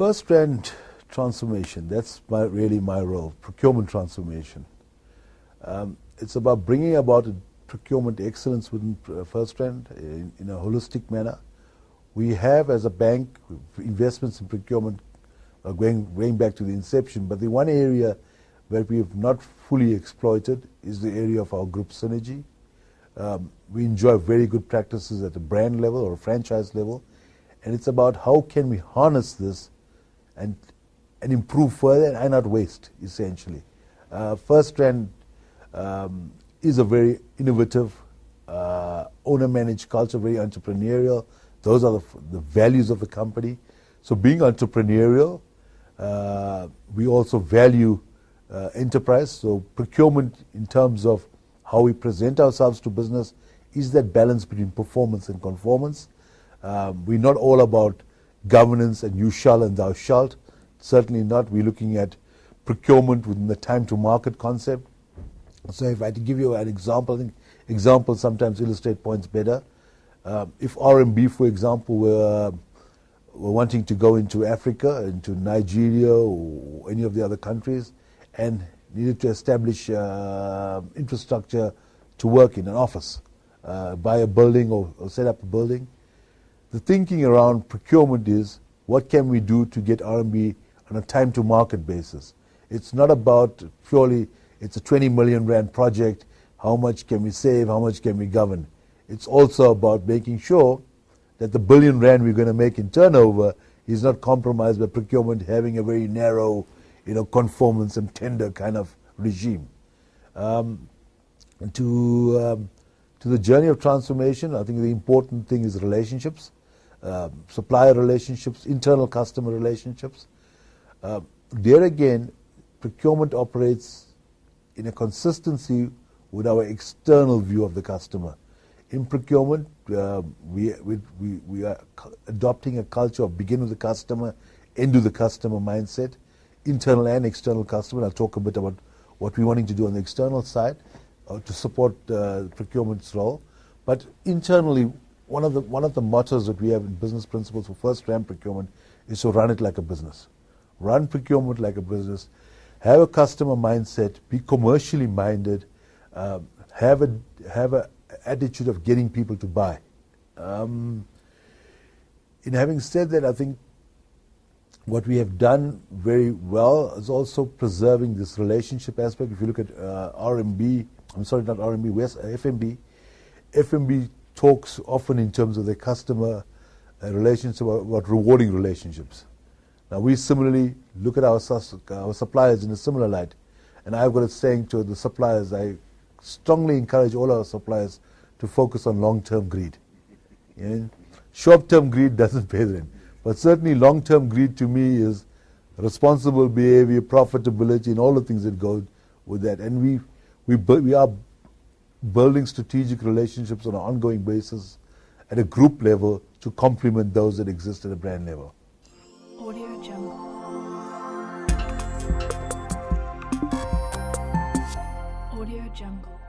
first trend transformation, that's really my role, procurement transformation. It's about bringing about a procurement excellence within First Trend in a holistic manner. We have, as a bank, investments in procurement going back to the inception, but the one area where we have not fully exploited is the area of our group synergy. We enjoy very good practices at a brand level or a franchise level, and it's about how can we harness this and improve further and not waste, essentially. First Trend is a very innovative, owner-managed culture, very entrepreneurial. Those are the values of the company. So being entrepreneurial, we also value enterprise. So procurement, in terms of how we present ourselves to business, is that balance between performance and conformance. We're not all about governance and you shall and thou shalt. Certainly not. We're looking at procurement within the time to market concept. So if I had to give you an example, I think examples sometimes illustrate points better. If RMB, for example, were wanting to go into Africa, into Nigeria or any of the other countries, and needed to establish infrastructure to work in an office, buy a building or set up a building, the thinking around procurement is, what can we do to get RMB on a time to market basis? It's not about purely, it's a 20 million rand project, how much can we save, how much can we govern? It's also about making sure that the billion rand we're going to make in turnover is not compromised by procurement having a very narrow, conformance and tender kind of regime. To the journey of transformation, I think the important thing is relationships, supplier relationships, internal customer relationships. There again, procurement operates in a consistency with our external view of the customer. In procurement, we are adopting a culture of begin with the customer, end with the customer mindset, internal and external customer. I'll talk a bit about what we're wanting to do on the external side to support procurement's role. But internally, one of the mottos that we have in business principles for First Trend procurement is to run it like a business. Run procurement like a business. Have a customer mindset. Be commercially minded. Have a attitude of getting people to buy. In having said that, I think what we have done very well is also preserving this relationship aspect. If you look at FMB, FMB talks often in terms of their customer relationship about rewarding relationships. Now we similarly look at our suppliers in a similar light. And I've got a saying to the suppliers, I strongly encourage all our suppliers to focus on long-term greed. Short-term greed doesn't pay the rent. But certainly long-term greed to me is responsible behavior, profitability, and all the things that go with that. And we are building strategic relationships on an ongoing basis at a group level to complement those that exist at a brand level. Audio Jungle. Audio Jungle.